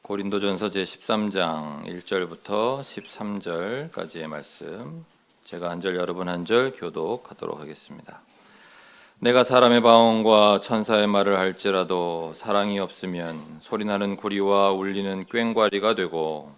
고린도전서 제13장 1절부터 13절까지의 말씀, 제가 한 절 여러분 한 절 교독하도록 하겠습니다. 내가 사람의 방언과 천사의 말을 할지라도 사랑이 없으면 소리나는 구리와 울리는 꽹과리가 되고,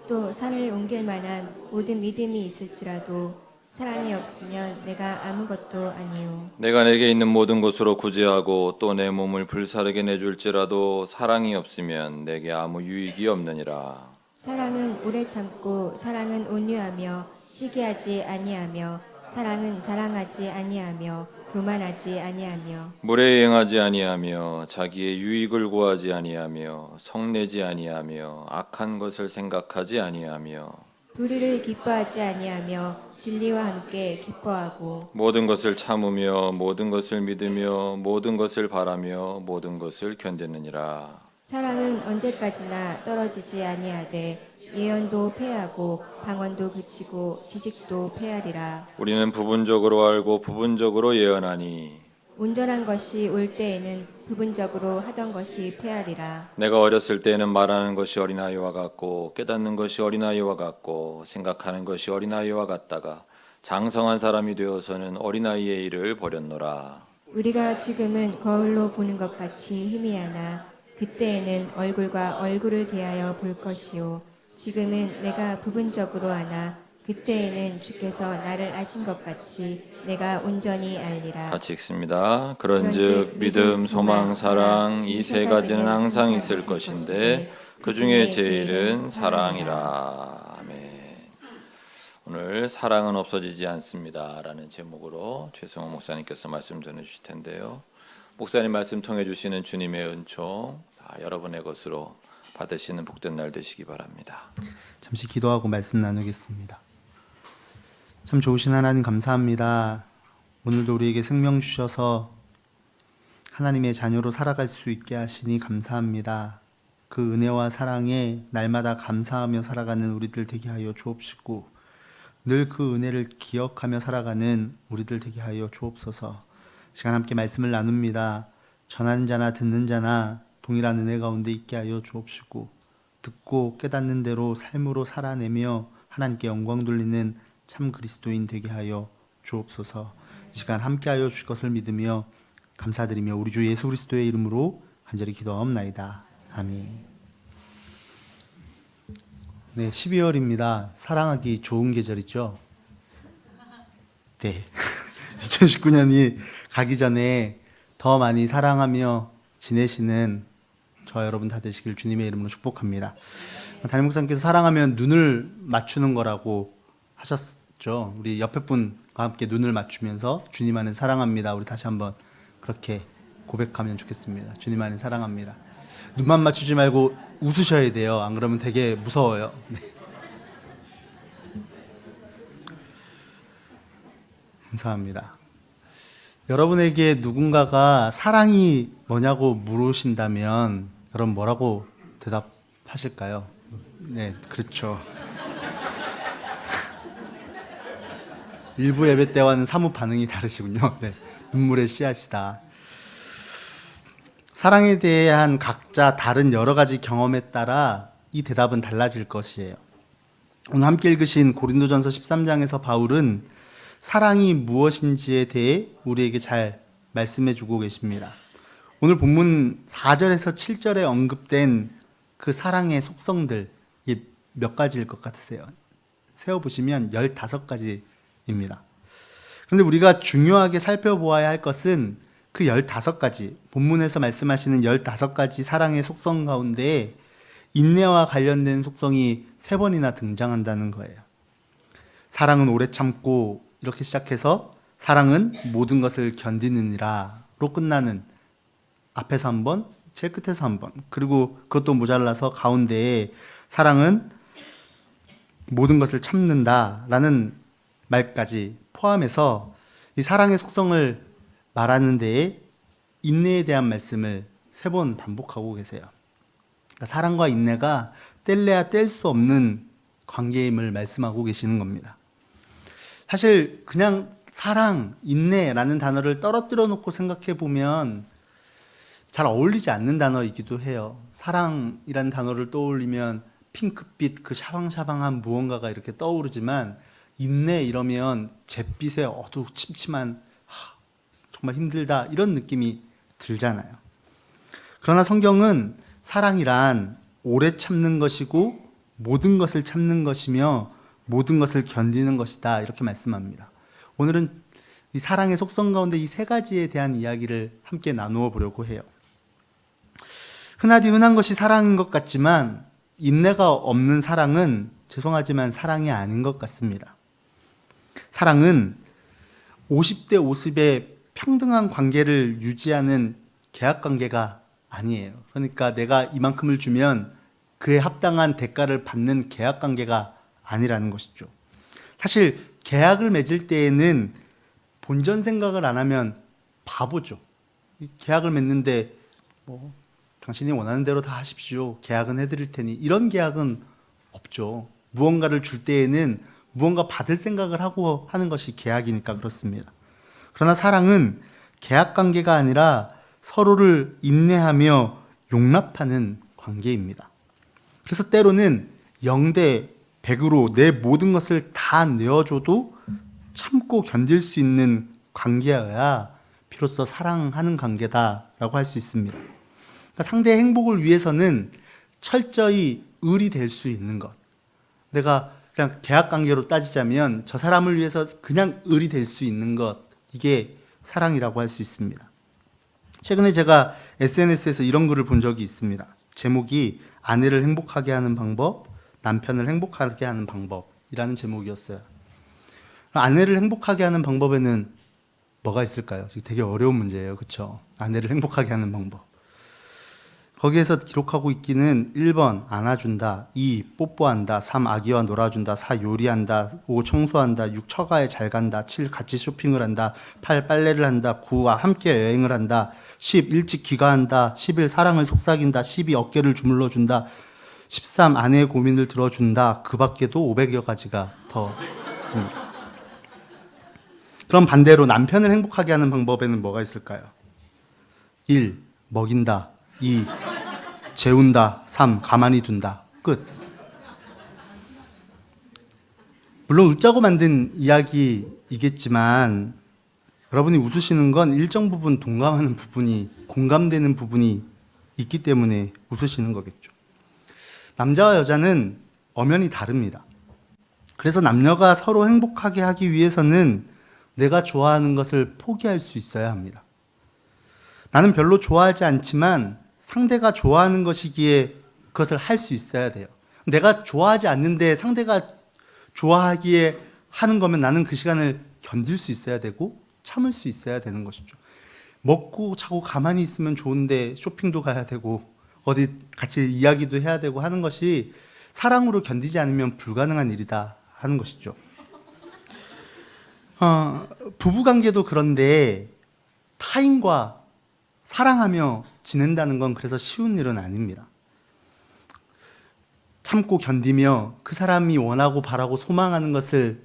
또 산을 옮길 만한 모든 믿음이 있을지라도 사랑이 없으면 내가 아무것도 아니요. 내가 내게 있는 모든 것으로 구제하고 또 내 몸을 불사르게 내줄지라도 사랑이 없으면 내게 아무 유익이 없느니라. 사랑은 오래 참고 사랑은 온유하며 시기하지 아니하며 사랑은 자랑하지 아니하며 교만하지 아니하며 물에 행하지 아니하며 자기의 유익을 구하지 아니하며 성내지 아니하며 악한 것을 생각하지 아니하며 불의를 기뻐하지 아니하며 진리와 함께 기뻐하고 모든 것을 참으며 모든 것을 믿으며 모든 것을 바라며 모든 것을 견디느니라. 사랑은 언제까지나 떨어지지 아니하되 예언도 패하고 방언도 그치고 지식도 패하리라. 우리는 부분적으로 알고 부분적으로 예언하니 온전한 것이 올 때에는 부분적으로 하던 것이 패하리라. 내가 어렸을 때에는 말하는 것이 어린아이와 같고 깨닫는 것이 어린아이와 같고 생각하는 것이 어린아이와 같다가 장성한 사람이 되어서는 어린아이의 일을 버렸노라. 우리가 지금은 거울로 보는 것 같이 희미하나 그때에는 얼굴과 얼굴을 대하여 볼 것이요 지금은 내가 부분적으로 아나 그때에는 주께서 나를 아신 것 같이 내가 온전히 알리라. 같이 읽습니다. 그런즉 믿음, 소망, 사랑 이 세 가지는 항상 있을 것인데 그 중에 제일은 사랑이라. 아멘. 오늘 사랑은 없어지지 않습니다 라는 제목으로 최성호 목사님께서 말씀 전해주실 텐데요, 목사님 말씀 통해 주시는 주님의 은총 다 여러분의 것으로 받으시는 복된 날 되시기 바랍니다. 잠시 기도하고 말씀 나누겠습니다. 참 좋으신 하나님 감사합니다. 오늘도 우리에게 생명 주셔서 하나님의 자녀로 살아갈 수 있게 하시니 감사합니다. 그 은혜와 사랑에 날마다 감사하며 살아가는 우리들 되게 하여 주옵시고 늘 그 은혜를 기억하며 살아가는 우리들 되게 하여 주옵소서. 시간 함께 말씀을 나눕니다. 전하는 자나 듣는 자나 동일한 은혜 가운데 있게 하여 주옵시고 듣고 깨닫는 대로 삶으로 살아내며 하나님께 영광 돌리는 참 그리스도인 되게 하여 주옵소서. 이 시간 함께 하여 주실 것을 믿으며 감사드리며 우리 주 예수 그리스도의 이름으로 간절히 기도하옵나이다. 아멘. 네, 12월입니다. 사랑하기 좋은 계절이죠. 네. 2019년이 가기 전에 더 많이 사랑하며 지내시는 저 여러분 다 되시길 주님의 이름으로 축복합니다. 담임 목사님께서 사랑하면 눈을 맞추는 거라고 하셨죠. 우리 옆에 분과 함께 눈을 맞추면서 주님 안에 사랑합니다. 우리 다시 한번 그렇게 고백하면 좋겠습니다. 주님 안에 사랑합니다. 눈만 맞추지 말고 웃으셔야 돼요. 안 그러면 되게 무서워요. 네. 감사합니다. 여러분에게 누군가가 사랑이 뭐냐고 물으신다면 여러분 뭐라고 대답하실까요? 네, 그렇죠. 일부 예배 때와는 사뭇 반응이 다르시군요. 네, 눈물의 씨앗이다. 사랑에 대한 각자 다른 여러 가지 경험에 따라 이 대답은 달라질 것이에요. 오늘 함께 읽으신 고린도전서 13장에서 바울은 사랑이 무엇인지에 대해 우리에게 잘 말씀해 주고 계십니다. 오늘 본문 4절에서 7절에 언급된 그 사랑의 속성들, 이게 몇 가지일 것 같으세요? 세어보시면 15가지입니다. 그런데 우리가 중요하게 살펴보아야 할 것은 그 15가지, 본문에서 말씀하시는 15가지 사랑의 속성 가운데 인내와 관련된 속성이 3번이나 등장한다는 거예요. 사랑은 오래 참고 이렇게 시작해서 사랑은 모든 것을 견디느니라로 끝나는 앞에서 한 번, 제일 끝에서 한 번, 그리고 그것도 모자라서 가운데에 사랑은 모든 것을 참는다라는 말까지 포함해서 이 사랑의 속성을 말하는 데에 인내에 대한 말씀을 3번 반복하고 계세요. 그러니까 사랑과 인내가 뗄래야 뗄 수 없는 관계임을 말씀하고 계시는 겁니다. 사실 그냥 사랑, 인내라는 단어를 떨어뜨려 놓고 생각해 보면 잘 어울리지 않는 단어이기도 해요. 사랑이라는 단어를 떠올리면 핑크빛 그 샤방샤방한 무언가가 이렇게 떠오르지만 인내 이러면 잿빛의 어두침침한 정말 힘들다 이런 느낌이 들잖아요. 그러나 성경은 사랑이란 오래 참는 것이고 모든 것을 참는 것이며 모든 것을 견디는 것이다 이렇게 말씀합니다. 오늘은 이 사랑의 속성 가운데 이 세 가지에 대한 이야기를 함께 나누어 보려고 해요. 흔하디 흔한 것이 사랑인 것 같지만 인내가 없는 사랑은 죄송하지만 사랑이 아닌 것 같습니다. 사랑은 50대 50의 평등한 관계를 유지하는 계약관계가 아니에요. 그러니까 내가 이만큼을 주면 그에 합당한 대가를 받는 계약관계가 아니라는 것이죠. 사실 계약을 맺을 때에는 본전 생각을 안 하면 바보죠. 계약을 맺는데 당신이 원하는 대로 다 하십시오. 계약은 해드릴 테니 이런 계약은 없죠. 무언가를 줄 때에는 무언가 받을 생각을 하고 하는 것이 계약이니까 그렇습니다. 그러나 사랑은 계약 관계가 아니라 서로를 인내하며 용납하는 관계입니다. 그래서 때로는 0대 100으로 내 모든 것을 다 내어줘도 참고 견딜 수 있는 관계여야 비로소 사랑하는 관계다라고 할 수 있습니다. 그러니까 상대의 행복을 위해서는 철저히 을이 될 수 있는 것. 내가 그냥 계약 관계로 따지자면 저 사람을 위해서 그냥 을이 될 수 있는 것. 이게 사랑이라고 할 수 있습니다. 최근에 제가 SNS에서 이런 글을 본 적이 있습니다. 제목이 아내를 행복하게 하는 방법, 남편을 행복하게 하는 방법이라는 제목이었어요. 아내를 행복하게 하는 방법에는 뭐가 있을까요? 되게 어려운 문제예요. 그렇죠? 아내를 행복하게 하는 방법. 거기에서 기록하고 있기는 1번 안아준다, 2 뽀뽀한다, 3 아기와 놀아준다, 4 요리한다, 5 청소한다, 6 처가에 잘 간다, 7 같이 쇼핑을 한다, 8 빨래를 한다, 9 함께 여행을 한다, 10 일찍 귀가한다, 11 사랑을 속삭인다, 12 어깨를 주물러준다, 13 아내의 고민을 들어준다. 그 밖에도 500여 가지가 더 있습니다. 그럼 반대로 남편을 행복하게 하는 방법에는 뭐가 있을까요? 1 먹인다, 2 재운다, 3 가만히 둔다. 끝. 물론 웃자고 만든 이야기이겠지만 여러분이 웃으시는 건 일정 부분 동감하는 부분이, 공감되는 부분이 있기 때문에 웃으시는 거겠죠. 남자와 여자는 엄연히 다릅니다. 그래서 남녀가 서로 행복하게 하기 위해서는 내가 좋아하는 것을 포기할 수 있어야 합니다. 나는 별로 좋아하지 않지만 상대가 좋아하는 것이기에 그것을 할 수 있어야 돼요. 내가 좋아하지 않는데 상대가 좋아하기에 하는 거면 나는 그 시간을 견딜 수 있어야 되고 참을 수 있어야 되는 것이죠. 먹고 자고 가만히 있으면 좋은데 쇼핑도 가야 되고 어디 같이 이야기도 해야 되고 하는 것이 사랑으로 견디지 않으면 불가능한 일이다 하는 것이죠. 부부관계도 그런데 타인과 사랑하며 지낸다는 건 그래서 쉬운 일은 아닙니다. 참고 견디며 그 사람이 원하고 바라고 소망하는 것을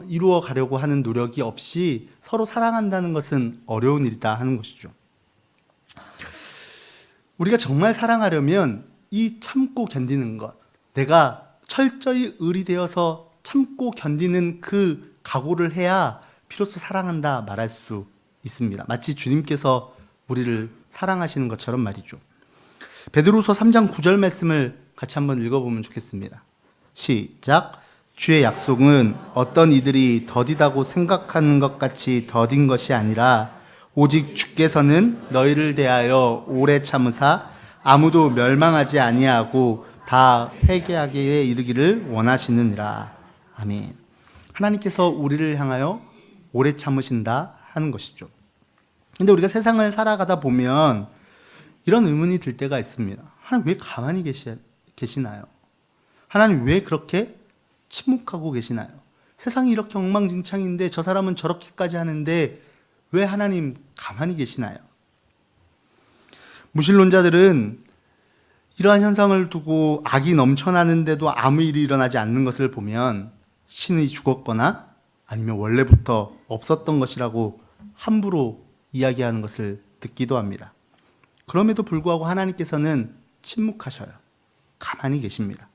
이루어 가려고 하는 노력이 없이 서로 사랑한다는 것은 어려운 일이다 하는 것이죠. 우리가 정말 사랑하려면 이 참고 견디는 것, 내가 철저히 을이 되어서 참고 견디는 그 각오를 해야 비로소 사랑한다 말할 수 있습니다. 마치 주님께서 우리를 사랑하시는 것처럼 말이죠. 베드로서 3장 9절 말씀을 같이 한번 읽어보면 좋겠습니다. 시작. 주의 약속은 어떤 이들이 더디다고 생각하는 것 같이 더딘 것이 아니라 오직 주께서는 너희를 대하여 오래 참으사 아무도 멸망하지 아니하고 다 회개하기에 이르기를 원하시느니라. 아멘. 하나님께서 우리를 향하여 오래 참으신다 하는 것이죠. 근데 우리가 세상을 살아가다 보면 이런 의문이 들 때가 있습니다. 하나님 왜 가만히 계시나요? 하나님 왜 그렇게 침묵하고 계시나요? 세상이 이렇게 엉망진창인데 저 사람은 저렇게까지 하는데 왜 하나님 가만히 계시나요? 무신론자들은 이러한 현상을 두고 악이 넘쳐나는데도 아무 일이 일어나지 않는 것을 보면 신이 죽었거나 아니면 원래부터 없었던 것이라고 함부로 이야기하는 것을 듣기도 합니다. 그럼에도 불구하고 하나님께서는 침묵하셔요. 가만히 계십니다.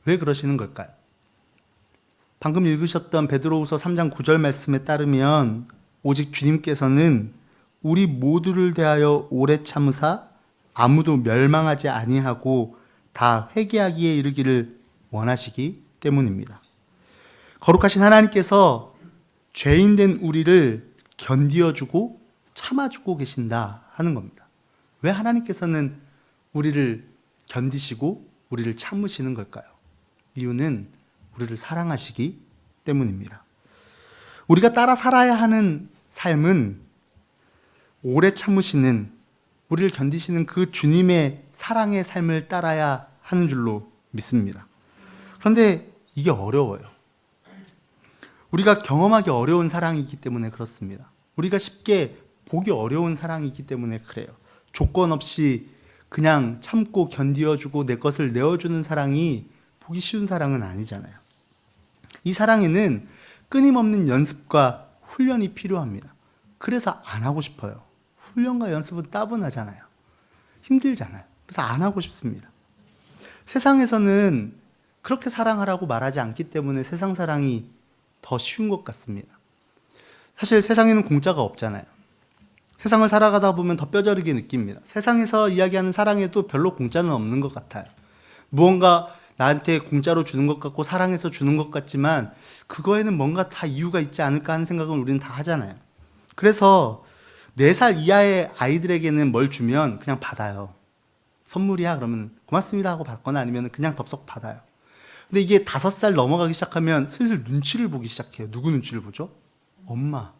왜 그러시는 걸까요? 방금 읽으셨던 베드로후서 3장 9절 말씀에 따르면 오직 주님께서는 우리 모두를 대하여 오래 참으사 아무도 멸망하지 아니하고 다 회개하기에 이르기를 원하시기 때문입니다. 거룩하신 하나님께서 죄인된 우리를 견디어주고 참아주고 계신다 하는 겁니다. 왜 하나님께서는 우리를 견디시고 우리를 참으시는 걸까요? 이유는 우리를 사랑하시기 때문입니다. 우리가 따라 살아야 하는 삶은 오래 참으시는, 우리를 견디시는 그 주님의 사랑의 삶을 따라야 하는 줄로 믿습니다. 그런데 이게 어려워요. 우리가 경험하기 어려운 사랑이기 때문에 그렇습니다. 우리가 쉽게 보기 어려운 사랑이기 때문에 그래요. 조건 없이 그냥 참고 견디어주고 내 것을 내어주는 사랑이 보기 쉬운 사랑은 아니잖아요. 이 사랑에는 끊임없는 연습과 훈련이 필요합니다. 그래서 안 하고 싶어요. 훈련과 연습은 따분하잖아요. 힘들잖아요. 그래서 안 하고 싶습니다. 세상에서는 그렇게 사랑하라고 말하지 않기 때문에 세상 사랑이 더 쉬운 것 같습니다. 사실 세상에는 공짜가 없잖아요. 세상을 살아가다 보면 더 뼈저리게 느낍니다. 세상에서 이야기하는 사랑에도 별로 공짜는 없는 것 같아요. 무언가 나한테 공짜로 주는 것 같고 사랑해서 주는 것 같지만 그거에는 뭔가 다 이유가 있지 않을까 하는 생각을 우리는 다 하잖아요. 그래서 4살 이하의 아이들에게는 뭘 주면 그냥 받아요. 선물이야 그러면 고맙습니다 하고 받거나 아니면 그냥 덥석 받아요. 근데 이게 5살 넘어가기 시작하면 슬슬 눈치를 보기 시작해요. 누구 눈치를 보죠? 엄마.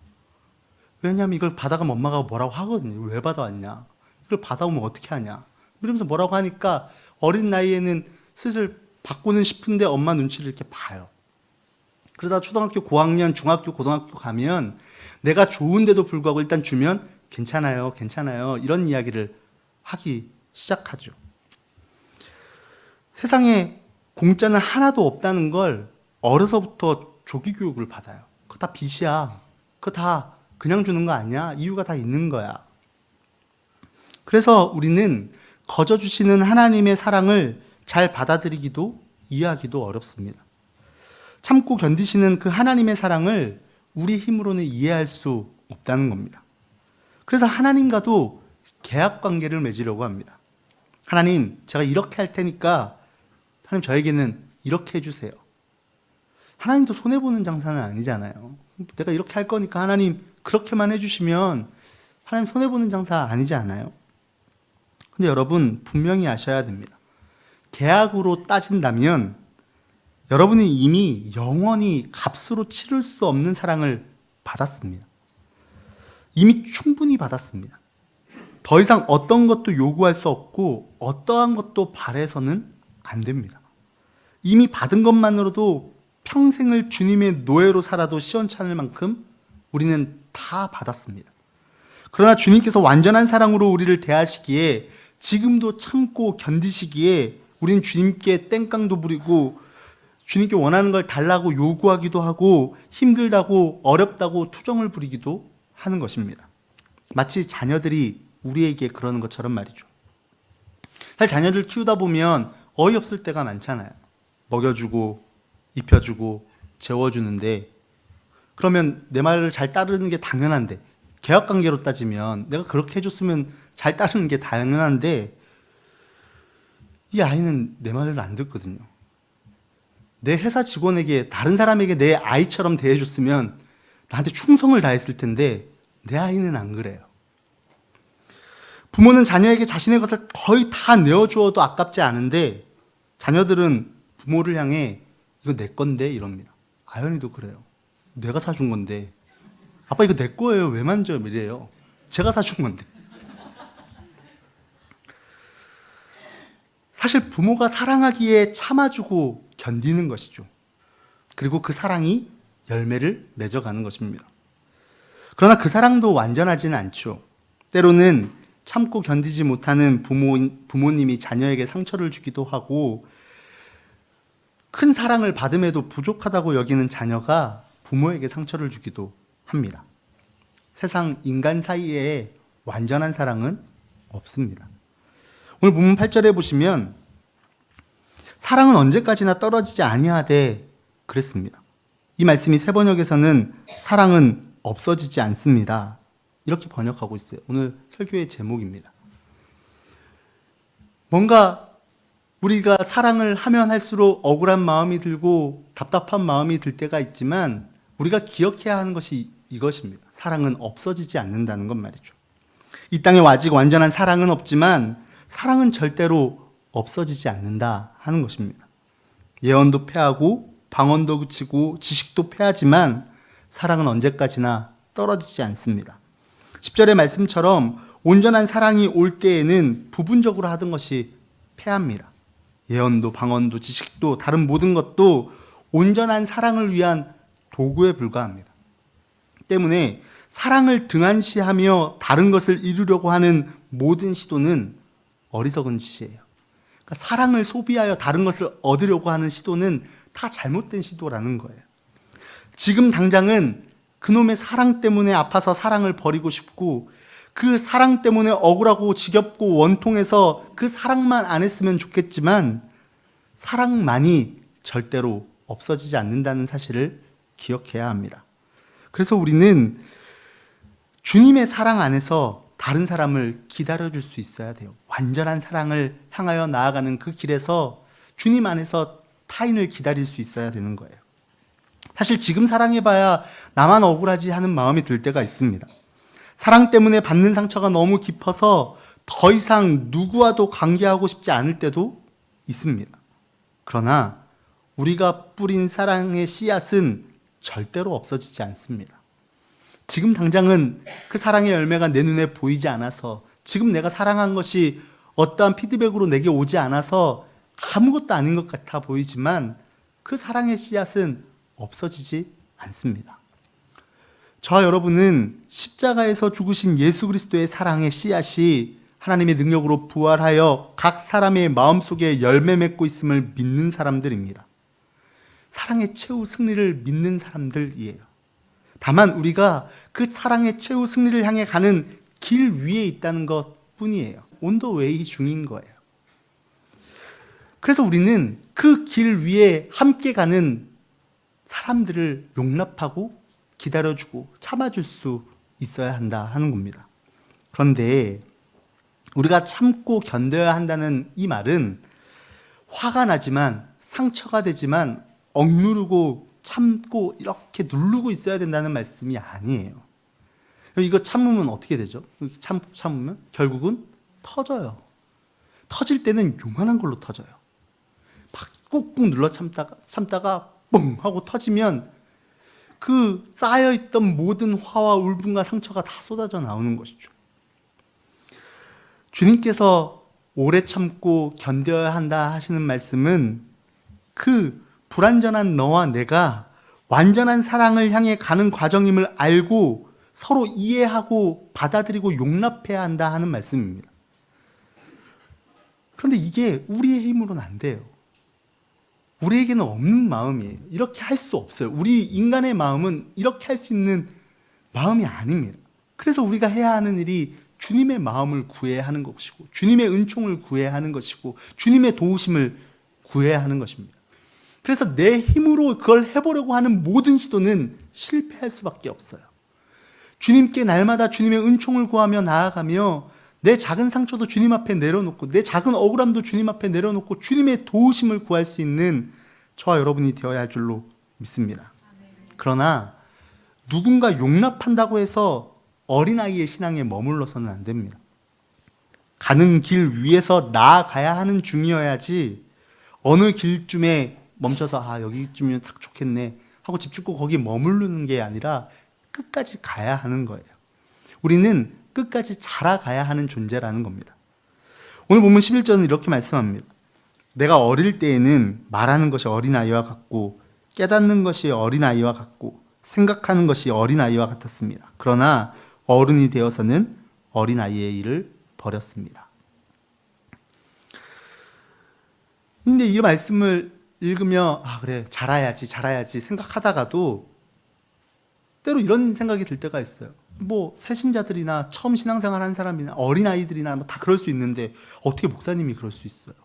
왜냐면 이걸 받아가면 엄마가 뭐라고 하거든요. 왜 받아왔냐? 이걸 받아오면 어떻게 하냐? 이러면서 뭐라고 하니까 어린 나이에는 슬슬 받고는 싶은데 엄마 눈치를 이렇게 봐요. 그러다 초등학교 고학년, 중학교, 고등학교 가면 내가 좋은데도 불구하고 일단 주면 괜찮아요, 괜찮아요. 이런 이야기를 하기 시작하죠. 세상에 공짜는 하나도 없다는 걸 어려서부터 조기 교육을 받아요. 그거 다 빚이야. 그거 다 그냥 주는 거 아니야. 이유가 다 있는 거야. 그래서 우리는 거저 주시는 하나님의 사랑을 잘 받아들이기도 이해하기도 어렵습니다. 참고 견디시는 그 하나님의 사랑을 우리 힘으로는 이해할 수 없다는 겁니다. 그래서 하나님과도 계약 관계를 맺으려고 합니다. 하나님, 제가 이렇게 할 테니까 하나님 저에게는 이렇게 해주세요. 하나님도 손해보는 장사는 아니잖아요. 내가 이렇게 할 거니까 하나님 그렇게만 해주시면 하나님 손해보는 장사 아니지 않아요? 근데 여러분 분명히 아셔야 됩니다. 계약으로 따진다면 여러분은 이미 영원히 값으로 치를 수 없는 사랑을 받았습니다. 이미 충분히 받았습니다. 더 이상 어떤 것도 요구할 수 없고 어떠한 것도 바래서는 안 됩니다. 이미 받은 것만으로도 평생을 주님의 노예로 살아도 시원찮을 만큼 우리는 다 받았습니다. 그러나 주님께서 완전한 사랑으로 우리를 대하시기에 지금도 참고 견디시기에 우린 주님께 땡깡도 부리고 주님께 원하는 걸 달라고 요구하기도 하고 힘들다고 어렵다고 투정을 부리기도 하는 것입니다. 마치 자녀들이 우리에게 그러는 것처럼 말이죠. 사실 자녀를 키우다 보면 어이없을 때가 많잖아요. 먹여주고 입혀주고 재워주는데 그러면 내 말을 잘 따르는 게 당연한데 계약관계로 따지면 내가 그렇게 해줬으면 잘 따르는 게 당연한데 이 아이는 내 말을 안 듣거든요. 내 회사 직원에게 다른 사람에게 내 아이처럼 대해줬으면 나한테 충성을 다했을 텐데 내 아이는 안 그래요. 부모는 자녀에게 자신의 것을 거의 다 내어주어도 아깝지 않은데 자녀들은 부모를 향해 이거 내 건데 이럽니다. 아연이도 그래요. 내가 사준 건데 아빠 이거 내 거예요. 왜 만져? 이래요. 제가 사준 건데. 사실 부모가 사랑하기에 참아주고 견디는 것이죠. 그리고 그 사랑이 열매를 맺어가는 것입니다. 그러나 그 사랑도 완전하지는 않죠. 때로는 참고 견디지 못하는 부모님이 자녀에게 상처를 주기도 하고, 큰 사랑을 받음에도 부족하다고 여기는 자녀가 부모에게 상처를 주기도 합니다. 세상 인간 사이에 완전한 사랑은 없습니다. 오늘 본문 8절에 보시면 사랑은 언제까지나 떨어지지 아니하되 그랬습니다. 이 말씀이 세번역에서는 사랑은 없어지지 않습니다, 이렇게 번역하고 있어요. 오늘 설교의 제목입니다. 뭔가 우리가 사랑을 하면 할수록 억울한 마음이 들고 답답한 마음이 들 때가 있지만 우리가 기억해야 하는 것이 이것입니다. 사랑은 없어지지 않는다는 것 말이죠. 이 땅에 아직 완전한 사랑은 없지만 사랑은 절대로 없어지지 않는다 하는 것입니다. 예언도 패하고 방언도 그치고 지식도 패하지만 사랑은 언제까지나 떨어지지 않습니다. 10절의 말씀처럼 온전한 사랑이 올 때에는 부분적으로 하던 것이 패합니다. 예언도 방언도 지식도 다른 모든 것도 온전한 사랑을 위한 도구에 불과합니다. 때문에 사랑을 등한시하며 다른 것을 이루려고 하는 모든 시도는 어리석은 짓이에요. 그러니까 사랑을 소비하여 다른 것을 얻으려고 하는 시도는 다 잘못된 시도라는 거예요. 지금 당장은 그놈의 사랑 때문에 아파서 사랑을 버리고 싶고, 그 사랑 때문에 억울하고 지겹고 원통해서 그 사랑만 안 했으면 좋겠지만 사랑만이 절대로 없어지지 않는다는 사실을 기억해야 합니다. 그래서 우리는 주님의 사랑 안에서 다른 사람을 기다려줄 수 있어야 돼요. 완전한 사랑을 향하여 나아가는 그 길에서 주님 안에서 타인을 기다릴 수 있어야 되는 거예요. 사실 지금 사랑해봐야 나만 억울하지 하는 마음이 들 때가 있습니다. 사랑 때문에 받는 상처가 너무 깊어서 더 이상 누구와도 관계하고 싶지 않을 때도 있습니다. 그러나 우리가 뿌린 사랑의 씨앗은 절대로 없어지지 않습니다. 지금 당장은 그 사랑의 열매가 내 눈에 보이지 않아서, 지금 내가 사랑한 것이 어떠한 피드백으로 내게 오지 않아서 아무것도 아닌 것 같아 보이지만 그 사랑의 씨앗은 없어지지 않습니다. 저와 여러분은 십자가에서 죽으신 예수 그리스도의 사랑의 씨앗이 하나님의 능력으로 부활하여 각 사람의 마음속에 열매 맺고 있음을 믿는 사람들입니다. 사랑의 최후 승리를 믿는 사람들이에요. 다만 우리가 그 사랑의 최후 승리를 향해 가는 길 위에 있다는 것 뿐이에요. On the way 중인 거예요. 그래서 우리는 그 길 위에 함께 가는 사람들을 용납하고 기다려주고 참아줄 수 있어야 한다 하는 겁니다. 그런데 우리가 참고 견뎌야 한다는 이 말은 화가 나지만, 상처가 되지만 억누르고 참고 이렇게 누르고 있어야 된다는 말씀이 아니에요. 이거 참으면 어떻게 되죠? 참으면 결국은 터져요. 터질 때는 요만한 걸로 터져요. 막 꾹꾹 눌러 참다가 뻥 하고 터지면 그 쌓여있던 모든 화와 울분과 상처가 다 쏟아져 나오는 것이죠. 주님께서 오래 참고 견뎌야 한다 하시는 말씀은 그 불완전한 너와 내가 완전한 사랑을 향해 가는 과정임을 알고 서로 이해하고 받아들이고 용납해야 한다 하는 말씀입니다. 그런데 이게 우리의 힘으로는 안 돼요. 우리에게는 없는 마음이에요. 이렇게 할 수 없어요. 우리 인간의 마음은 이렇게 할 수 있는 마음이 아닙니다. 그래서 우리가 해야 하는 일이 주님의 마음을 구해야 하는 것이고, 주님의 은총을 구해야 하는 것이고, 주님의 도우심을 구해야 하는 것입니다. 그래서 내 힘으로 그걸 해보려고 하는 모든 시도는 실패할 수밖에 없어요. 주님께 날마다 주님의 은총을 구하며 나아가며 내 작은 상처도 주님 앞에 내려놓고 내 작은 억울함도 주님 앞에 내려놓고 주님의 도우심을 구할 수 있는 저와 여러분이 되어야 할 줄로 믿습니다. 그러나 누군가 용납한다고 해서 어린아이의 신앙에 머물러서는 안 됩니다. 가는 길 위에서 나아가야 하는 중이어야지 어느 길쯤에 멈춰서 여기쯤이면 딱 좋겠네 하고 집 짓고 거기 머무르는 게 아니라 끝까지 가야 하는 거예요. 우리는 끝까지 자라가야 하는 존재라는 겁니다. 오늘 본문 11절은 이렇게 말씀합니다. 내가 어릴 때에는 말하는 것이 어린아이와 같고 깨닫는 것이 어린아이와 같고 생각하는 것이 어린아이와 같았습니다. 그러나 어른이 되어서는 어린아이의 일을 버렸습니다. 근데 이 말씀을 읽으며 그래 자라야지 생각하다가도 때로 이런 생각이 들 때가 있어요. 뭐 새신자들이나 처음 신앙생활 한 사람이나 어린아이들이나 뭐 다 그럴 수 있는데 어떻게 목사님이 그럴 수 있어요?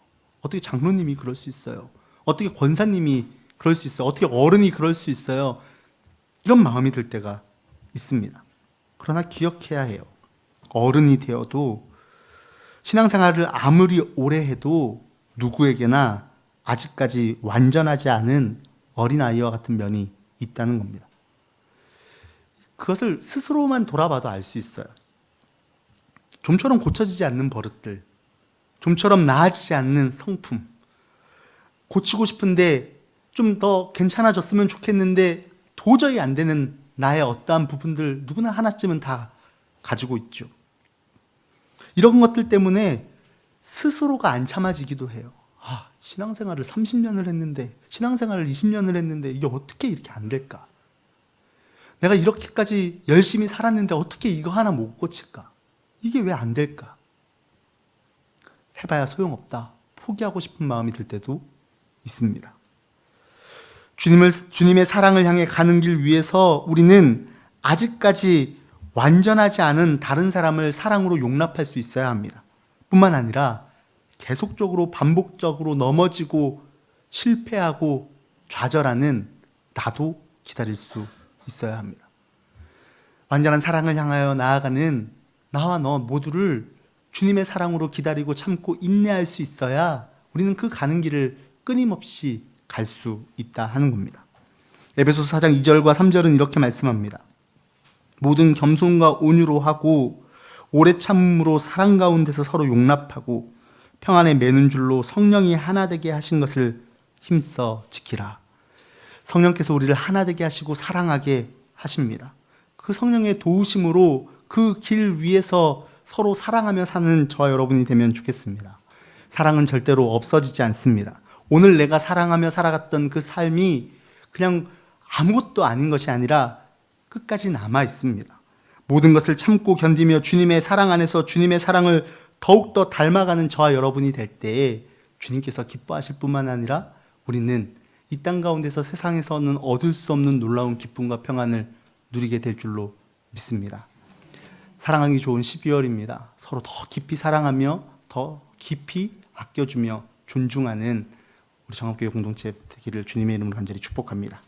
어떻게 장로님이 그럴 수 있어요? 어떻게 권사님이 그럴 수 있어요? 어떻게 어른이 그럴 수 있어요? 이런 마음이 들 때가 있습니다. 그러나 기억해야 해요. 어른이 되어도 신앙생활을 아무리 오래 해도 누구에게나 아직까지 완전하지 않은 어린아이와 같은 면이 있다는 겁니다. 그것을 스스로만 돌아봐도 알 수 있어요. 좀처럼 고쳐지지 않는 버릇들, 좀처럼 나아지지 않는 성품, 고치고 싶은데 좀 더 괜찮아졌으면 좋겠는데 도저히 안 되는 나의 어떠한 부분들 누구나 하나쯤은 다 가지고 있죠. 이런 것들 때문에 스스로가 안 참아지기도 해요. 신앙생활을 30년을 했는데, 신앙생활을 20년을 했는데 이게 어떻게 이렇게 안 될까? 내가 이렇게까지 열심히 살았는데 어떻게 이거 하나 못 고칠까? 이게 왜 안 될까? 해봐야 포기하고 싶은 마음이 들 때도 있습니다. 주님의 사랑을 향해 가는 길 위에서 우리는 아직까지 완전하지 않은 다른 사람을 사랑으로 용납할 수 있어야 합니다. 뿐만 아니라 계속적으로 반복적으로 넘어지고 실패하고 좌절하는 나도 기다릴 수 있어야 합니다. 완전한 사랑을 향하여 나아가는 나와 너 모두를 주님의 사랑으로 기다리고 참고 인내할 수 있어야 우리는 그 가는 길을 끊임없이 갈 수 있다 하는 겁니다. 에베소서 4장 2절과 3절은 이렇게 말씀합니다. 모든 겸손과 온유로 하고 오래 참음으로 사랑 가운데서 서로 용납하고 평안에 매는 줄로 성령이 하나 되게 하신 것을 힘써 지키라. 성령께서 우리를 하나 되게 하시고 사랑하게 하십니다. 그 성령의 도우심으로 그 길 위에서 서로 사랑하며 사는 저와 여러분이 되면 좋겠습니다. 사랑은 절대로 없어지지 않습니다. 오늘 내가 사랑하며 살아갔던 그 삶이 그냥 아무것도 아닌 것이 아니라 끝까지 남아 있습니다. 모든 것을 참고 견디며 주님의 사랑 안에서 주님의 사랑을 더욱더 닮아가는 저와 여러분이 될 때에 주님께서 기뻐하실 뿐만 아니라 우리는 이 땅 가운데서 세상에서는 얻을 수 없는 놀라운 기쁨과 평안을 누리게 될 줄로 믿습니다. 사랑하기 좋은 12월입니다. 서로 더 깊이 사랑하며 더 깊이 아껴주며 존중하는 우리 정합교회 공동체 되기를 주님의 이름으로 간절히 축복합니다.